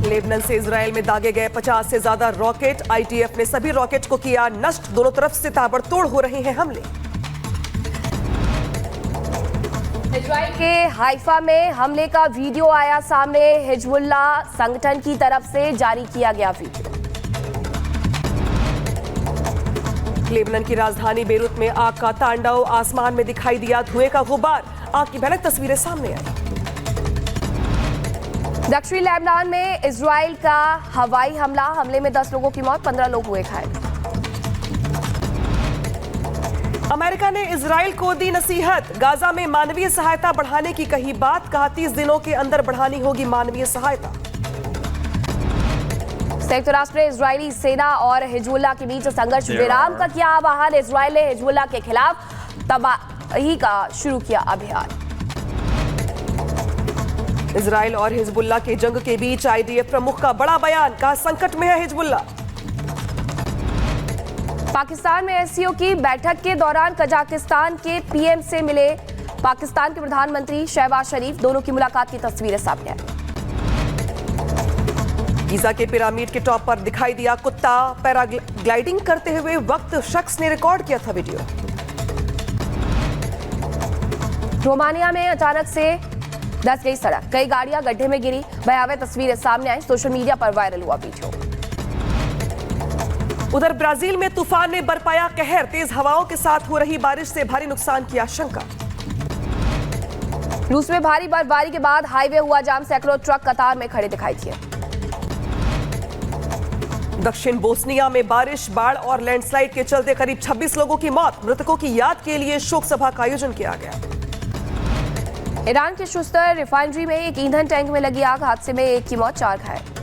Lebanon से Israel में दागे गए 50 से ज्यादा रॉकेट। आईटीएफ ने सभी रॉकेट को किया नष्ट। दोनों तरफ से ताबड़तोड़ हो रहे हैं हमले। इजराइल के हाइफा में हमले का वीडियो आया सामने। हिजबुल्लाह संगठन की तरफ से जारी किया गया वीडियो। लेबनान की राजधानी बेरूत में आग का तांडव। आसमान में दिखाई दिया धुएं का गुब्बार। आग की भयानक तस्वीरें सामने आई। दक्षिणी लेबनान में इजराइल का हवाई हमला। हमले में 10 लोगों की मौत, 15 लोग हुए घायल। अमेरिका ने इजराइल को दी नसीहत। गाजा में मानवीय सहायता बढ़ाने की कही बात। कहा 30 दिनों के अंदर बढ़ानी होगी मानवीय सहायता। संयुक्त राष्ट्र ने इजरायली सेना और हिजबुल्लाह के बीच संघर्ष विराम का किया आह्वान। इजराइल ने हिजबुल्लाह के खिलाफ तबाही का शुरू किया अभियान। इजराइल और हिजबुल्लाह के जंग के बीच आईडीएफ प्रमुख का बड़ा बयान। कहा संकट में है हिजबुल्लाह। पाकिस्तान में एससीओ की बैठक के दौरान कजाकिस्तान के पीएम से मिले पाकिस्तान के प्रधानमंत्री शहबाज शरीफ। दोनों की मुलाकात की तस्वीरें सामने आई। गीजा के पिरामिड के टॉप पर दिखाई दिया कुत्ता। पैराग्लाइडिंग करते हुए वक्त शख्स ने रिकॉर्ड किया था वीडियो। रोमानिया में अचानक से धंस गई सड़क। कई गाड़ियां गड्ढे में गिरी। भयावह तस्वीरें सामने आई। सोशल मीडिया पर वायरल हुआ वीडियो। उधर ब्राजील में तूफान ने बरपाया कहर। तेज हवाओं के साथ हो रही बारिश से भारी नुकसान की आशंका। रूस में भारी बर्फबारी के बाद हाईवे हुआ जाम। सैकड़ों ट्रक कतार में खड़े दिखाई दिए। दक्षिण बोस्निया में बारिश, बाढ़ और लैंडस्लाइड के चलते करीब 26 लोगों की मौत। मृतकों की याद के लिए शोक सभा का आयोजन किया गया। ईरान के शुस्तर रिफाइनरी में एक ईंधन टैंक में लगी आग। हादसे में एक की मौत, 4 घायल।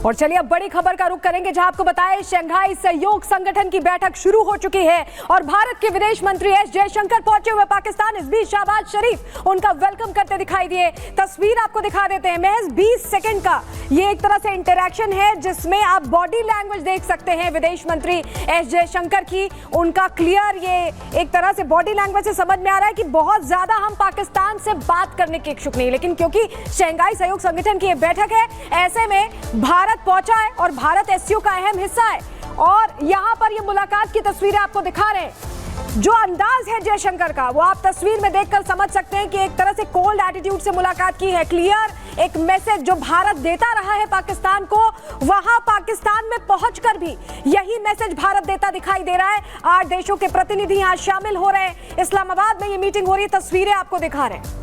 और चलिए अब बड़ी खबर का रुख करेंगे, जहां आपको बताएं शंघाई सहयोग संगठन की बैठक शुरू हो चुकी है और भारत के विदेश मंत्री एस जयशंकर पहुंचे हुए पाकिस्तान। इस बीच शहबाज शरीफ उनका वेलकम करते दिखाई दिए। तस्वीर आपको दिखा देते हैं। महज 20 सेकंड का ये एक तरह से इंटरैक्शन है जिसमें आप बॉडी लैंग्वेज देख सकते हैं विदेश मंत्री एस जयशंकर की। उनका क्लियर ये एक तरह से बॉडी लैंग्वेज से समझ में आ रहा है कि बहुत ज्यादा हम पाकिस्तान से बात करने के इच्छुक नहीं, लेकिन क्योंकि शंघाई सहयोग संगठन की ये बैठक है, ऐसे में भारत पहुंचा है और भारत एससीओ का अहम हिस्सा है। और यहां पर ये मुलाकात की तस्वीरें आपको दिखा रहे हैं। जो अंदाज है जयशंकर का वो आप तस्वीर में देखकर समझ सकते हैं कि एक तरह से कोल्ड एटीट्यूड से मुलाकात की है। क्लियर एक मैसेज जो भारत देता रहा है पाकिस्तान को, वहां पाकिस्तान में पहुंचकर भी यही मैसेज भारत देता दिखाई दे रहा है। 8 देशों के प्रतिनिधि यहां शामिल हो रहे हैं। इस्लामाबाद में ये मीटिंग हो रही है। तस्वीरें आपको दिखा रहे हैं।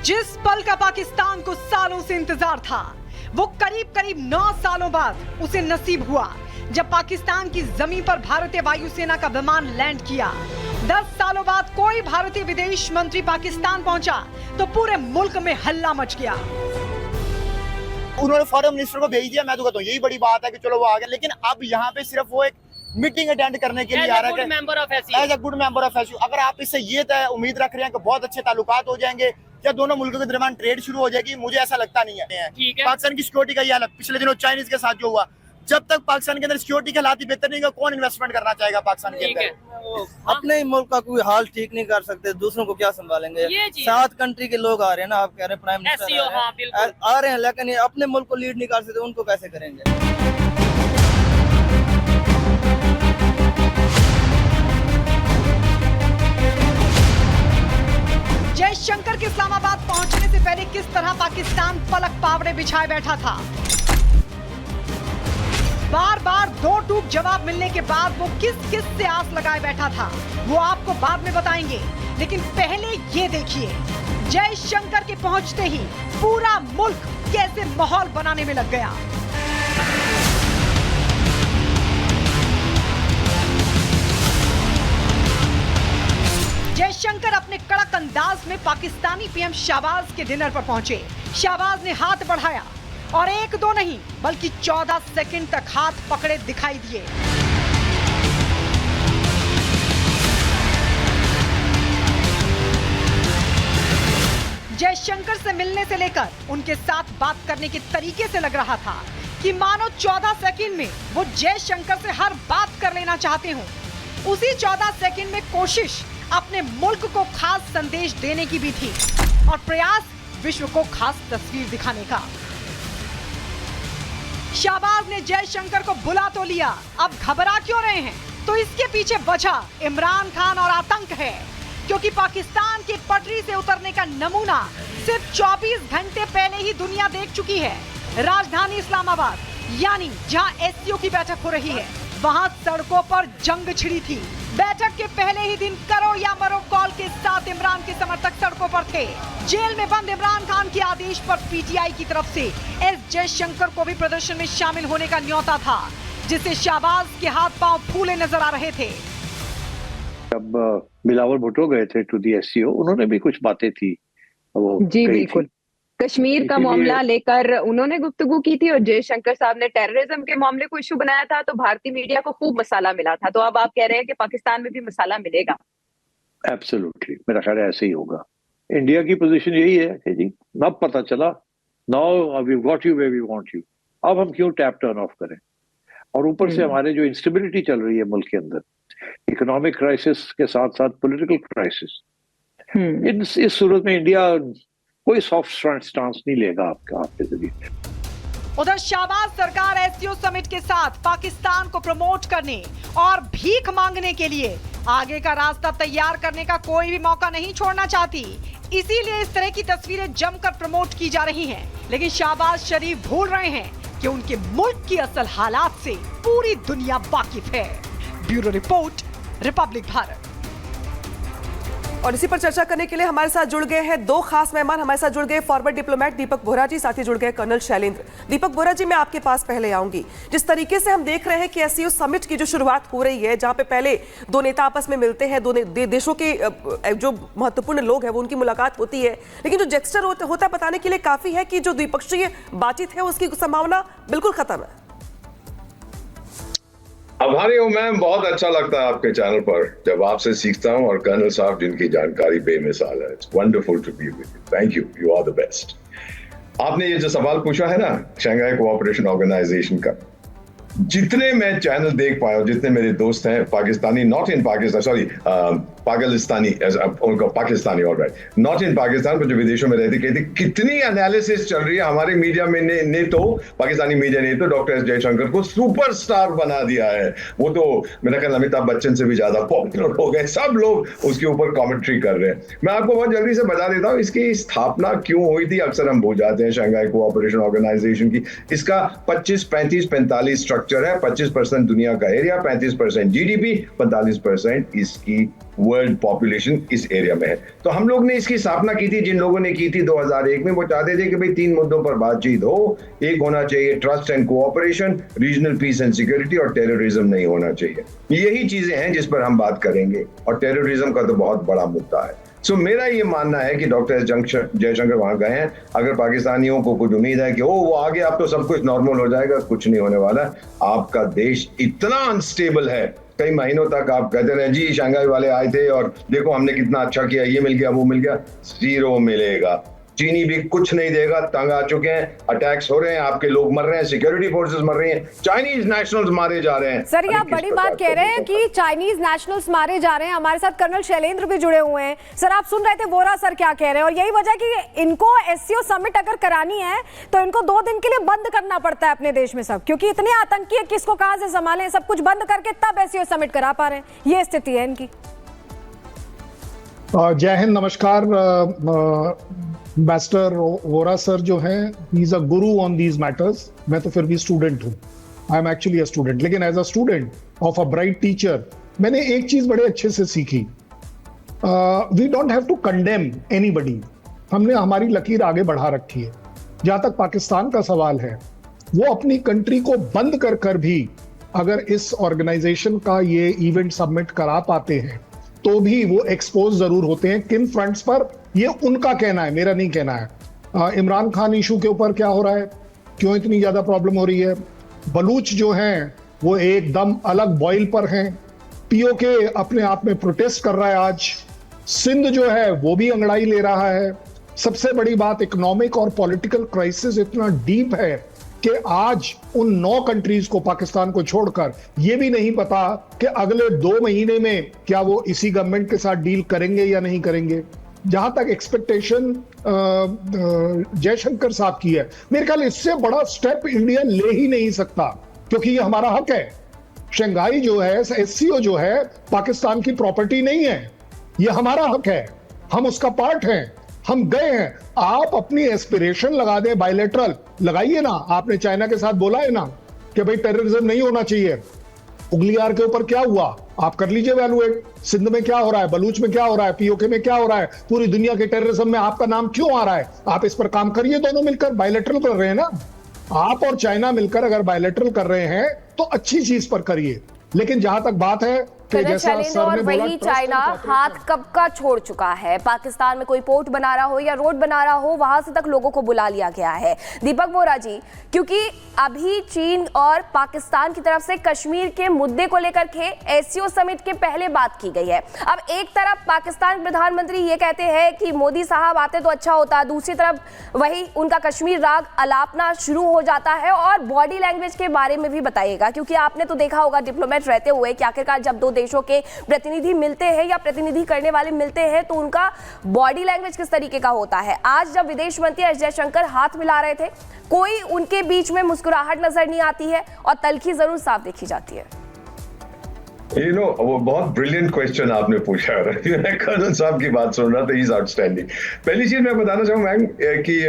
जिस पल का पाकिस्तान को सालों से इंतजार था, वो करीब करीब 9 सालों बाद उसे नसीब हुआ, जब पाकिस्तान की जमीन पर भारतीय वायुसेना का विमान लैंड किया। 10 सालों बाद कोई भारतीय विदेश मंत्री पाकिस्तान पहुंचा तो पूरे मुल्क में हल्ला मच गया। उन्होंने फॉरेन मिनिस्टर को भेज दिया। मैं तो कहता हूँ यही बड़ी बात है कि चलो वो आ गए, लेकिन अब यहाँ पे सिर्फ वो एक मीटिंग अटेंड करने के लिए आ रहा है as a good member of SCO. अगर आप इससे ये उम्मीद रख रहे हैं कि बहुत अच्छे ताल्लुकात हो जाएंगे या दोनों मुल्कों के दरमियान ट्रेड शुरू हो जाएगी, मुझे ऐसा लगता नहीं है। पाकिस्तान की सिक्योरिटी का ये हालत पिछले दिनों चाइनीज के साथ जो हुआ, जब तक पाकिस्तान के अंदर सिक्योरिटी के हालात बेहतर नहीं होगा, कौन इन्वेस्टमेंट करना चाहेगा पाकिस्तान के अंदर। अपने मुल्क का कोई हाल ठीक नहीं कर सकते, दूसरों को क्या संभालेंगे। 7 कंट्री के लोग आ रहे हैं ना, आप कह रहे हैं प्राइम मिनिस्टर आ रहे हैं, लेकिन ये अपने मुल्क को लीड नहीं कर सकते, उनको कैसे करेंगे। जयशंकर के इस्लामाबाद पहुंचने से पहले किस तरह पाकिस्तान पलक पावड़े बिछाए बैठा था। बार बार दो टूक जवाब मिलने के बाद वो किस किस से आस लगाए बैठा था वो आपको बाद में बताएंगे, लेकिन पहले ये देखिए जयशंकर के पहुंचते ही पूरा मुल्क कैसे माहौल बनाने में लग गया। जयशंकर अपने कड़क अंदाज में पाकिस्तानी पीएम शहबाज के डिनर पर पहुंचे। शहबाज ने हाथ बढ़ाया और एक दो नहीं बल्कि 14 सेकंड तक हाथ पकड़े दिखाई दिए। जयशंकर से मिलने से लेकर उनके साथ बात करने के तरीके से लग रहा था कि मानो 14 सेकंड में वो जयशंकर से हर बात कर लेना चाहते हो। उसी 14 सेकंड में कोशिश अपने मुल्क को खास संदेश देने की भी थी और प्रयास विश्व को खास तस्वीर दिखाने का। शहबाज ने जयशंकर को बुला तो लिया, अब घबरा क्यों रहे हैं? तो इसके पीछे वजह इमरान खान और आतंक है, क्योंकि पाकिस्तान की पटरी से उतरने का नमूना सिर्फ 24 घंटे पहले ही दुनिया देख चुकी है। राजधानी इस्लामाबाद यानी जहां एससीओ की बैठक हो रही है, वहां सड़कों पर जंग छिड़ी थी। बैठक के पहले ही दिन करो या मरो कॉल के साथ इमरान के समर्थक सड़कों पर थे। जेल में बंद इमरान खान के आदेश पर पीटीआई की तरफ से एस जयशंकर को भी प्रदर्शन में शामिल होने का न्योता था, जिससे शहबाज के हाथ पांव फूले नजर आ रहे थे। जब बिलावल भुट्टो गए थे टू दी एससीओ, उन्होंने भी कुछ बातें थी वो जी बिल्कुल, कश्मीर का मामला लेकर उन्होंने गुफ्तगू की थी और जयशंकर साहब ने टेररिज्म के मामले को इशू बनाया था, तो भारतीय मीडिया को खूब मसाला मिला था। तो अब आप कह रहे हैं कि पाकिस्तान में भी मसाला मिलेगा? एब्सोल्युटली, मेरा ख्याल है ऐसे ही होगा। इंडिया की पोजीशन यही है कि जी अब पता चला, now we got you where we want you, अब हम क्यों टैप टर्न ऑफ करें। और ऊपर से हमारे जो इंस्टेबिलिटी चल रही है मुल्क के अंदर, इकोनॉमिक क्राइसिस के साथ साथ पॉलिटिकल क्राइसिस, इस सूरत में इंडिया कोई सॉफ्ट स्टांस नहीं लेगा आपके जरिए। उधर शहबाज सरकार एससीओ समिट के साथ पाकिस्तान को प्रमोट करने और भीख मांगने के लिए आगे का रास्ता तैयार करने का कोई भी मौका नहीं छोड़ना चाहती। इसीलिए इस तरह की तस्वीरें जमकर प्रमोट की जा रही हैं। लेकिन शहबाज शरीफ भूल रहे हैं कि उनके मुल्क की असल हालात से पूरी दुनिया वाकिफ है। Bureau report, Republic Bharat. और इसी पर चर्चा करने के लिए हमारे साथ जुड़ गए हैं दो खास मेहमान। हमारे साथ जुड़ गए फॉरवर्ड डिप्लोमेट दीपक बोहरा जी, साथ ही जुड़ गए कर्नल शैलेंद्र। दीपक बोहरा जी, मैं आपके पास पहले आऊंगी। जिस तरीके से हम देख रहे हैं कि एससीओ समिट की जो शुरुआत हो रही है, जहां पे पहले दो नेता आपस में मिलते हैं, दो देशों के जो महत्वपूर्ण लोग हैं वो उनकी मुलाकात होती है, लेकिन जो जेस्चर होता है बताने के लिए काफी है कि जो द्विपक्षीय बातचीत है उसकी संभावना बिल्कुल खत्म है। आभारी हूँ मैम, बहुत अच्छा लगता है आपके चैनल पर जब आपसे सीखता हूँ, और कर्नल साहब जिनकी जानकारी बेमिसाल है। It's wonderful to be with you, thank you, you are the best. आपने ये जो सवाल पूछा है ना शंघाई कोऑपरेशन ऑर्गेनाइजेशन का, जितने मैं चैनल देख पाया, जितने मेरे दोस्त हैं Pakistani, not in Pakistan, sorry Pakistani, उनका Pakistani alright, not in Pakistan, पर जो विदेशों में रहते, कहते कितनी एनालिसिस चल रही है हमारे मीडिया में ने तो पाकिस्तानी मीडिया ने तो डॉक्टर एस जयशंकर को सुपरस्टार बना दिया है। वो तो मेरा ख्याल अमिताभ बच्चन से भी ज्यादा पॉपुलर हो गए, सब लोग उसके ऊपर कॉमेंट्री कर रहे हैं। मैं आपको बहुत जल्दी से बता देता हूँ इसकी स्थापना क्यों हुई थी। अक्सर हम भूल जाते हैं शंघाई कोऑपरेशन ऑर्गेनाइजेशन की। इसका 25, 35, 45 स्ट्रक्चर है। 25% दुनिया का एरिया, 35% जीडीपी, 45% इसकी वर्ल्ड पॉपुलेशन इस एरिया में है। तो हम लोग ने इसकी स्थापना की थी, जिन लोगों ने की थी 2001 में। वो चाहते थे कि भाई 3 मुद्दों पर बातचीत हो। एक होना चाहिए trust and cooperation, regional piece and security, और टेररिज्म नहीं होना चाहिए। यही चीजें हैं जिस पर हम बात करेंगे, और टेररिज्म का तो बहुत बड़ा मुद्दा है। सो मेरा ये मानना है कि डॉक्टर एस जयशंकर वहां गए हैं। अगर पाकिस्तानियों को कुछ उम्मीद है कि वो आगे अब तो सब कुछ नॉर्मल हो जाएगा, कुछ नहीं होने वाला। आपका देश इतना अनस्टेबल है, कई महीनों तक आप कहते रहे जी शंघाई वाले आए थे और देखो हमने कितना अच्छा किया, ये मिल गया, वो मिल गया। 0 मिलेगा। चीनी भी कुछ नहीं देगा, तंग आ चुके हैं, अटैक्स हो रहे हैं, आपके लोग मर रहे हैं, सिक्योरिटी फोर्सेस मर रही हैं, चाइनीज नेशनल्स मारे जा रहे हैं। सर, ये आप बड़ी बात कह रहे हैं कि चाइनीज नेशनल्स मारे जा रहे हैं। हमारे साथ कर्नल शैलेंद्र भी जुड़े हुए हैं। सर, आप सुन रहे थे वोरा सर क्या कह रहे हैं, और यही वजह कि इनको एससीओ समिट अगर करानी है तो इनको 2 दिन के लिए बंद करना पड़ता है अपने देश में सब, क्योंकि इतने आतंकी है, किसको कहां से संभालें, सब कुछ बंद करके तब एससीओ समिट करा पा रहे हैं। ये स्थिति है इनकी। जय हिंद, नमस्कार। एम्बेसडर वोरा सर जो हैं, he is a Guru on these matters. मैं तो फिर भी स्टूडेंट हूँ। I am actually a student, लेकिन as a student of a bright teacher मैंने एक चीज बड़े अच्छे से सीखी, we don't have to condemn anybody. हमने हमारी लकीर आगे बढ़ा रखी है। जहां तक पाकिस्तान का सवाल है, वो अपनी कंट्री को बंद कर कर भी अगर इस ऑर्गेनाइजेशन का ये इवेंट सबमिट करा पाते हैं तो भी वो एक्सपोज जरूर होते हैं। किन फ्रंट्स पर, ये उनका कहना है, मेरा नहीं कहना है। इमरान खान इशू के ऊपर क्या हो रहा है, क्यों इतनी ज्यादा प्रॉब्लम हो रही है? बलूच जो हैं वो एकदम अलग बॉइल पर हैं। पीओके अपने आप में प्रोटेस्ट कर रहा है आज। सिंध जो है वो भी अंगड़ाई ले रहा है। सबसे बड़ी बात, इकोनॉमिक और पॉलिटिकल क्राइसिस इतना डीप है कि आज उन 9 कंट्रीज को, पाकिस्तान को छोड़कर, यह भी नहीं पता कि अगले 2 महीने में क्या वो इसी गवर्नमेंट के साथ डील करेंगे या नहीं करेंगे। जहां तक एक्सपेक्टेशन जयशंकर साहब की है, मेरे ख्याल इससे बड़ा स्टेप इंडिया ले ही नहीं सकता, क्योंकि ये हमारा हक है। शंघाई जो है, एससीओ जो है, पाकिस्तान की प्रॉपर्टी नहीं है, ये हमारा हक है, हम उसका पार्ट हैं, हम गए हैं। आप अपनी एस्पिरेशन लगा दें, बायलैटरल लगाइए ना। आपने चाइना के साथ बोला है ना कि भाई टेररिज्म नहीं होना चाहिए। उगलियार के ऊपर क्या हुआ, आप कर लीजिए वैल्यूएट। सिंध में क्या हो रहा है, बलूच में क्या हो रहा है, पीओके में क्या हो रहा है, पूरी दुनिया के टेररिज्म में आपका नाम क्यों आ रहा है? आप इस पर काम करिए, दोनों मिलकर बायलैटरल कर रहे हैं ना। आप और चाइना मिलकर अगर बायलैटरल कर रहे हैं तो अच्छी चीज पर करिए। लेकिन जहां तक बात है कि जैसा सर और ने बोला, वही चाइना हाथ कब का छोड़ चुका है। पाकिस्तान में कोई पोर्ट बना रहा हो या रोड बना रहा हो, वहां से तक लोगों को बुला लिया गया है। दीपक बोहरा जी, क्योंकि अभी चीन और पाकिस्तान की तरफ से कश्मीर के मुद्दे को लेकर के एससीओ समिट के पहले बात की गई है। अब एक तरफ पाकिस्तान प्रधानमंत्री ये कहते हैं कि मोदी साहब आते तो अच्छा होता, दूसरी तरफ वही उनका कश्मीर राग अलापना शुरू हो जाता है। और बॉडी लैंग्वेज के बारे में भी बताइएगा, क्योंकि आपने तो देखा होगा डिप्लोमेट रहते हुए कि आखिरकार जब 2 देशों के प्रतिनिधि मिलते हैं या प्रतिनिधि करने वाले मिलते हैं तो उनका बॉडी लैंग्वेज किस तरीके का होता है। आज जब विदेश मंत्री एस जयशंकर हाथ मिला रहे थे, कोई उनके बीच में मुस्कुराहट नजर नहीं आती है और तल्खी जरूर साफ देखी जाती है। वो बहुत ब्रिलियंट क्वेश्चन आपने पूछा है। मैं कर्नल साहब की बात सुन रहा था, इज आउटस्टैंडिंग। पहली चीज मैं बताना चाहूँ मैम कि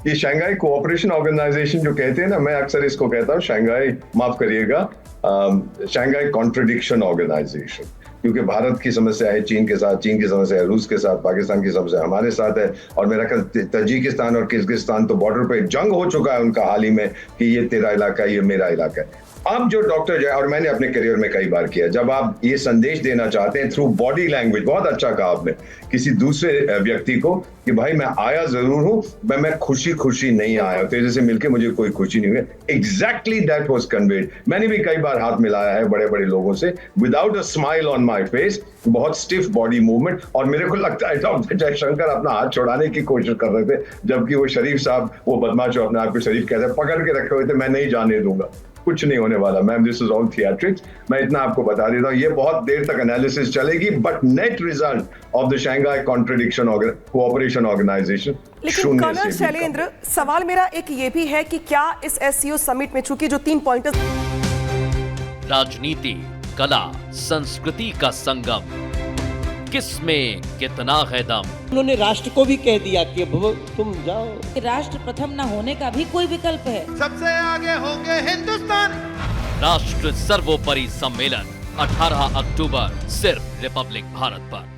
ये शंघाई कोऑपरेशन ऑर्गेनाइजेशन जो कहते हैं ना, मैं अक्सर इसको कहता हूँ शंघाई, माफ करिएगा, शंघाई कॉन्ट्रडिक्शन ऑर्गेनाइजेशन, क्योंकि भारत की समस्या है चीन के साथ, चीन की समस्या है रूस के साथ, पाकिस्तान की समस्या हमारे साथ है, और मेरा ख्याल तजिकिस्तान और किर्गिस्तान तो बॉर्डर पे जंग हो चुका है उनका हाल ही में कि ये तेरा इलाका है, ये मेरा इलाका है। अब जो डॉक्टर और मैंने अपने करियर में कई बार किया, जब आप ये संदेश देना चाहते हैं थ्रू बॉडी लैंग्वेज, बहुत अच्छा कहा आपने, किसी दूसरे व्यक्ति को कि भाई मैं आया जरूर हूं, मैं खुशी खुशी नहीं आया, तेरे से मिलके मुझे कोई खुशी नहीं हुई। Exactly that was conveyed. मैंने भी कई बार हाथ मिलाया है बड़े बड़े लोगों से, without a smile on my face, बहुत स्टिफ बॉडी मूवमेंट, और मेरे को लगता है डॉक्टर जयशंकर अपना हाथ छुड़ाने की कोशिश कर रहे थे, जबकि वो शरीफ साहब, वो बदमाश जो अपने आप को शरीफ कहते हैं, पकड़ के रखे हुए थे, मैं नहीं जाने दूंगा, कुछ नहीं होने वाला ma'am, this is all theatrics. मैं इतना आपको बता देता हूँ, ये बहुत देर तक एनालिसिस चलेगी, but net result of the Shanghai contradiction cooperation organisation. लेकिन कर्नल शैलेंद्र, सवाल मेरा एक ये भी है कि क्या इस एससीओ समिट में, चूंकि जो 3 पॉइंटर्स, राजनीति, कला, संस्कृति का संगम, किसमें कितना है दम। उन्होंने राष्ट्र को भी कह दिया कि तुम जाओ। राष्ट्र प्रथम न होने का भी कोई विकल्प है, सबसे आगे होंगे हिंदुस्तान। राष्ट्र सर्वोपरि सम्मेलन 18 अक्टूबर सिर्फ रिपब्लिक भारत पर।